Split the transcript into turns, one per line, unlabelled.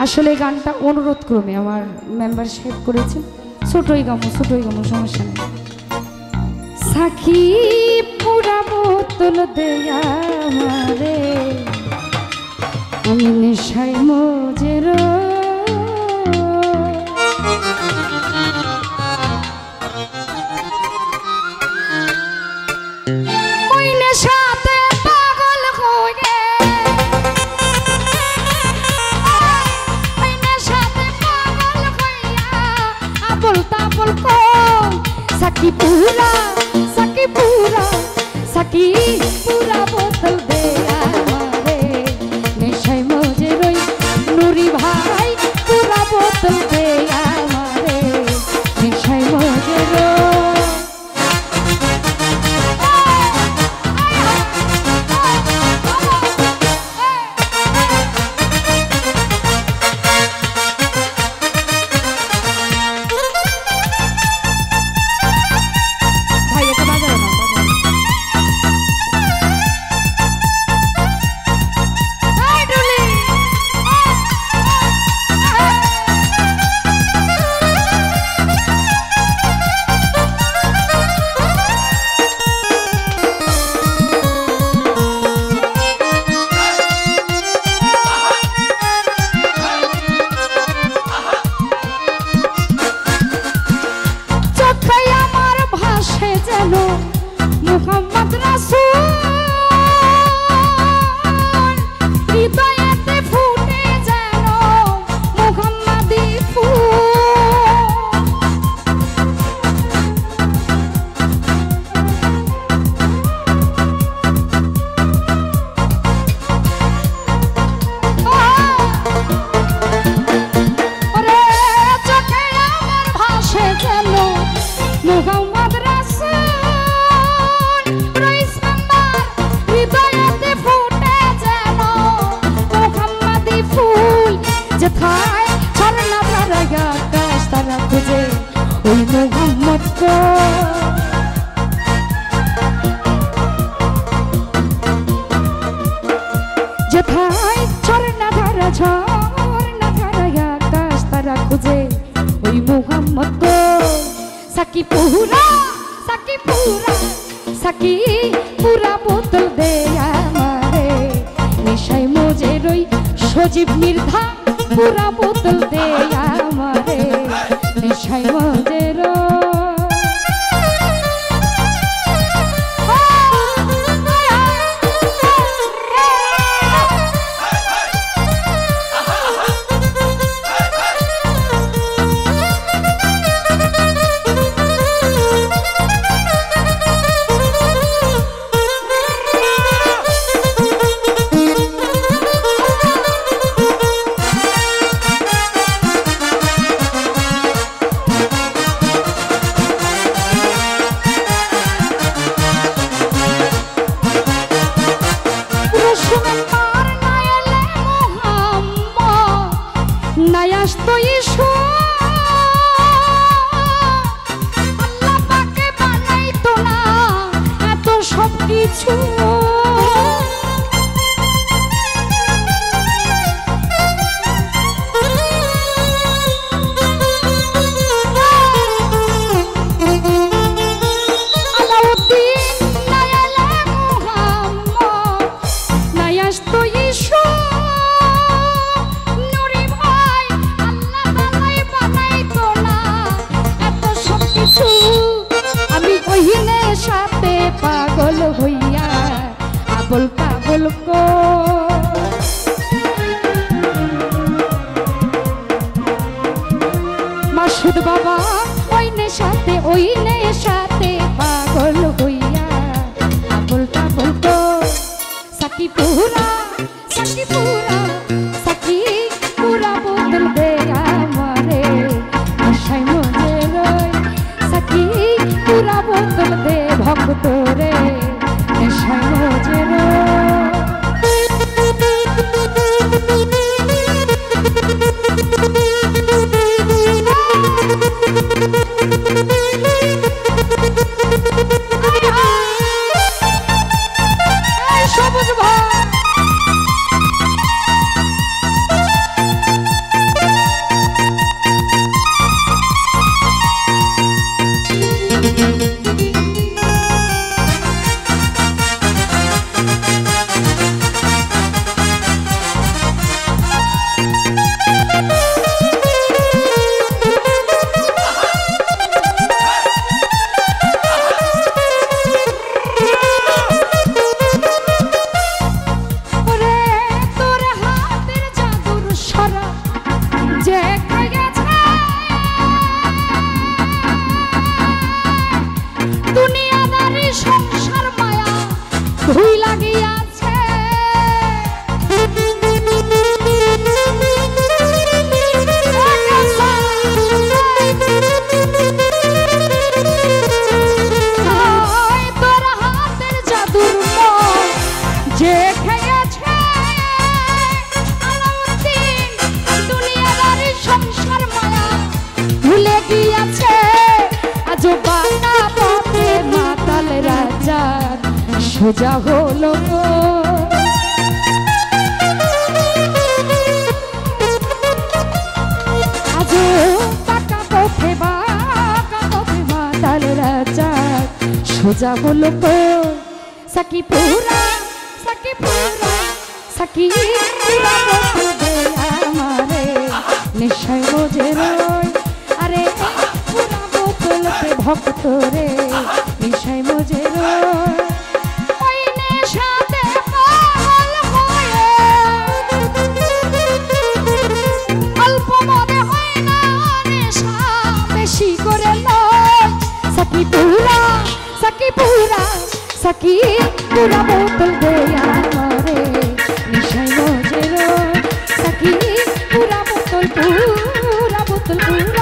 আসলে গানটা অনুরোধ ক্রমে আমার মেম্বার সেভ করেছেন। ছোটই গামো সমস্যা নেই। সাখী পুরা বোতল দেয়া রে আমি নেশায় মজের ওই নেশাতে পাগল হয়ে ওই নেশাতে পাগল হইয়া আবল তাবল কই সাকি পুরা বোতল দেয়া রে নেশায় মজে রই নুরি ভাই পুরা বোতল দেয়া রে নেশায় মজে রই। মোহাম্মদ রাসূল হৃদয়েতে ফুটে যেন মোহাম্মদী ওরে চোখে আমার ভাসে যেন মোহাম্মদ রাসূল যেথায় ঝরনা ধারায় আকাশ তারা খুঁজে ওই মোহাম্মদ যেথায় ঝরনা ধারায় আকাশ তারা খুঁজে ওই মোহাম্মদ সাকি পুরা বোতল দেয়া রে নেশায় মজে রই সজীব মির্ধা পুরা বোতল দেয়া রে নেশায় মজে রই। নায়াস তো ইসু আল্লাহ পাকে বানাইতো না এত সব কিছু পাগল হইয়া আবল পাগল কো মাসুদ বাবা ওই নেশাতে পাগল হইয়া আবল পাগল কো সাকি পুরা বোতল দেয়া রে নেশায় মজে রই সাকি পুরা বোতল দে ভক্ত রে নেশায় মজে রই। সবুজ ভাই যে খেয়েছে আলাউদ্দিন দুনিয়ার সংসার মায়া ভুলে গিয়েছে আজও বাঁকা পথে মাতাল রাজার সোজা হলো আজও বাঁকা পথে মাতাল রাজার সোজা হলো সাকি পুরা বলবে আমারে নেশায় মজে রই আরে পুরা বোতলতে ভক্ত রে নেশায় মজে রই ওই নেশাতে পাগল হয়ে অল্প মনে হয় না নেশা বেশি করে লয় সাকি পুরা বোতল দে আমারে নেশায় মজে রই সাকি পুরা বোতল